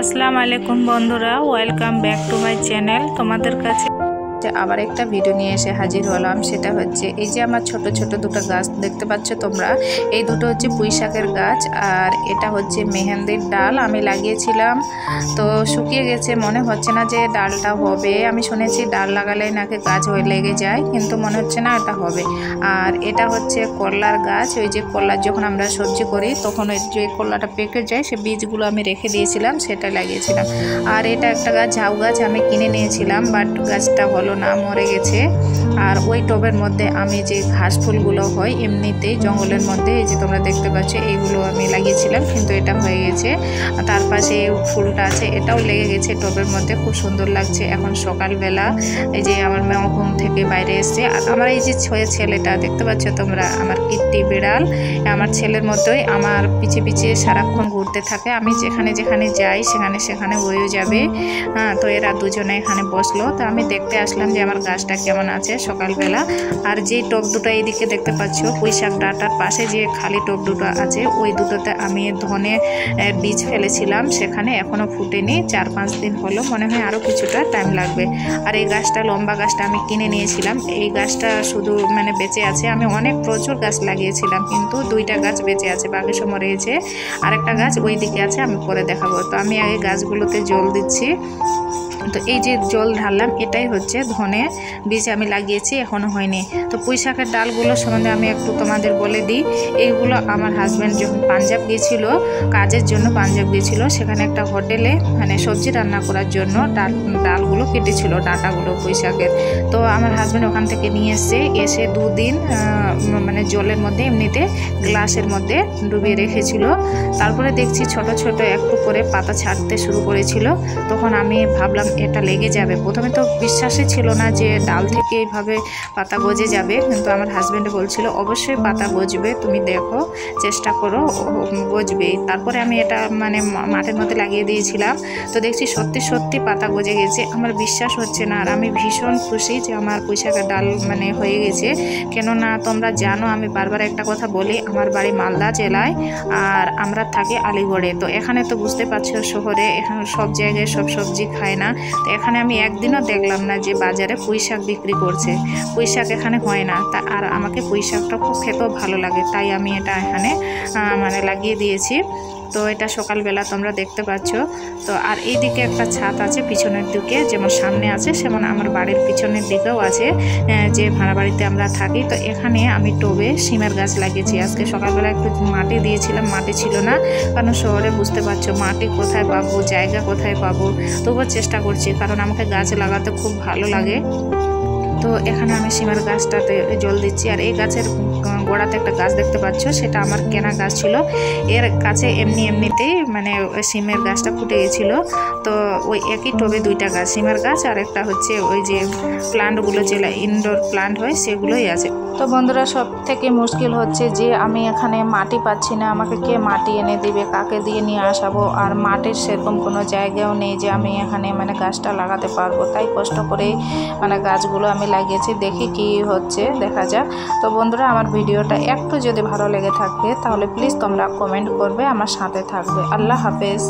আসসালামু আলাইকুম বন্ধুরা, welcome back to my channel. তোমাদের কাছে আবার একটা ভিডিও নিয়ে এসে হাজির হলাম। সেটা হচ্ছে এই যে আমার ছোট ছোট দুটো গাছ দেখতে পাচ্ছ তোমরা, এই দুটো হচ্ছে পুঁই শাকের গাছ আর এটা হচ্ছে মেহেন্দির ডাল। আমি লাগিয়েছিলাম তো শুকিয়ে গেছে, মনে হচ্ছে না যে ডালটা হবে। আমি শুনেছি ডাল লাগালে নাকি গাছ হয়ে লেগে যায়, কিন্তু মনে হচ্ছে না এটা হবে। আর এটা হচ্ছে করলার গাছ। ওই যে করলার যখন আমরা সবজি করি তখন ওই যে করলাটা পেকে যায়, সে বীজগুলো আমি রেখে দিয়েছিলাম, সেটা লাগিয়েছিলাম। আর এটা একটা গাছ ঝাউ গাছ, আমি কিনে নিয়েছিলাম, বাট গাছটা হলো না, মরে গেছে। আর ওই টবের মধ্যে আমি যে ঘাস ফুলগুলো হয় এমনিতেই জঙ্গলের মধ্যে, এই যে তোমরা দেখতে পাচ্ছ, এইগুলো আমি লাগিয়েছিলাম, কিন্তু এটা হয়ে গেছে। তার পাশে ফুলটা আছে, এটাও লেগে গেছে টবের মধ্যে, খুব সুন্দর লাগছে। এখন সকালবেলা এই যে আমার মা ঘুম থেকে বাইরে এসছে, আর আমার এই যে ছেলেটা দেখতে পাচ্ছ তোমরা, আমার কীর্তি বিড়াল, আমার ছেলের মতোই আমার পিছে পিছে সারাক্ষণ ঘুরতে থাকে। আমি যেখানে যেখানে যাই সেখানে সেখানে হয়েও যাবে। হ্যাঁ, তো এরা দুজনে এখানে বসলো, তো আমি দেখতে আসলাম যে আমার গাছটা কেমন আছে সকালবেলা। আর যে টব দুটো এইদিকে দেখতে পাচ্ছ, পুঁই শাক ডাঁটার পাশে যে খালি টব দুটো আছে, ওই দুটোতে আমি ধনে বীজ ফেলেছিলাম, সেখানে এখনও ফুটেনি, 4-5 দিন হলো, মনে হয় আরও কিছুটা টাইম লাগবে। আর এই গাছটা, লম্বা গাছটা আমি কিনে নিয়েছিলাম, এই গাছটা শুধু বেঁচে আছে। আমি প্রচুর গাছ লাগিয়েছিলাম, কিন্তু 2টা গাছ বেঁচে আছে, বাকি সব মরে গেছে। আরেকটা গাছ ওই দিকে আছে, আমি পরে দেখাবো। তো আমি আগে গাছগুলোতে জল দিচ্ছি। তো এই যে জল ঢাললাম, এটাই হচ্ছে ধনে বীজ আমি লাগিয়েছি, এখনও হয়নি। তো পুঁই শাকের ডালগুলো সম্বন্ধে আমি একটু তোমাদের বলে দিই। এইগুলো আমার হাজব্যান্ড যখন পাঞ্জাব গিয়েছিল, কাজের জন্য পাঞ্জাব গিয়েছিল, সেখানে একটা হোটেলে সবজি রান্না করার জন্য ডালগুলো কেটেছিল, ডাঁটাগুলো পুঁই শাকের। তো আমার হাজব্যান্ড ওখান থেকে নিয়ে এসে 2 দিন জলের মধ্যে এমনিতে গ্লাসের মধ্যে ডুবিয়ে রেখেছিল। তারপরে দেখছি ছোট ছোট একটু করে পাতা ছাড়তে শুরু করেছিল। তখন আমি ভাবলাম এটা লেগে যাবে। প্রথমে তো বিশ্বাসই ছিল না যে ডাল থেকে এইভাবে পাতা গজে যাবে, কিন্তু আমার হাজব্যান্ড বলছিল অবশ্যই পাতা গজবে, তুমি দেখো, চেষ্টা করো, গজবেই। তারপরে আমি এটা মাঠের মধ্যে লাগিয়ে দিয়েছিলাম। তো দেখছি সত্যি সত্যি পাতা গজে গেছে, আমার বিশ্বাস হচ্ছে না। আর আমি ভীষণ খুশি যে আমার পুঁই শাকের ডাল হয়ে গেছে। কেননা তোমরা জানো, আমি বারবার একটা কথা বলি, আমার বাড়ি মালদা জেলায় আর আমরা থাকি আলিগড়ে। তো এখানে তো বুঝতে পারছো, শহরে এখানে সব জায়গায় সব সবজি খায় না। তো এখানে আমি একদিনও দেখলাম না যে বাজারে পুঁই শাক বিক্রি করছে। পুঁই শাক এখানে হয় না, তা আর আমাকে পুঁই শাকটা খুব খেতেও ভালো লাগে, তাই আমি এটা এখানে লাগিয়ে দিয়েছি। তো এটা সকালবেলা তোমরা দেখতে পাচ্ছ। তো আর এইদিকে একটা ছাদ আছে পিছনের দিকে, যেমন সামনে আছে সেমন আমার বাড়ির পিছনের দিকেও আছে, যে ভাড়া বাড়িতে আমরা থাকি। তো এখানে আমি টবে সিমের গাছ লাগিয়েছি। আজকে সকালবেলা একটু মাটি দিয়েছিলাম, মাটি ছিল না, কারণ শহরে বুঝতে পারছো মাটি কোথায় পাবো, জায়গা কোথায় পাবো। তবুও চেষ্টা করছি, কারণ আমাকে গাছ লাগাতে খুব ভালো লাগে। তো এখানে আমি সিমের গাছটাতে জল দিচ্ছি। আর এই গাছের গোড়াতে একটা গাছ দেখতে পাচ্ছ, সেটা আমার কেনা গাছ ছিল। এর কাছে এমনিতেই সিমের গাছটা ফুটে গেছিলো। তো ওই একই টবে 2টা গাছ, সিমের গাছ আর একটা হচ্ছে ওই যে প্লান্টগুলো, যেগুলো ইনডোর প্লান্ট হয়, সেগুলোই আছে। তো বন্ধুরা, সব থেকে মুশকিল হচ্ছে যে আমি এখানে মাটি পাচ্ছি না, আমাকে কে মাটি এনে দিবে, কাকে দিয়ে নিয়ে আসাবো। আর মাটির সেরকম কোনো জায়গাও নেই যে আমি এখানে গাছটা লাগাতে পারবো। তাই কষ্ট করেই গাছগুলো আমি লাগিয়েছি, দেখি কি হচ্ছে, দেখা যাক। তো বন্ধুরা, আমার ভিডিওটা একটু যদি ভালো লেগে থাকে তাহলে প্লিজ তোমরা কমেন্ট করবে, আমার সাথে থাকবে। আল্লাহ হাফেজ।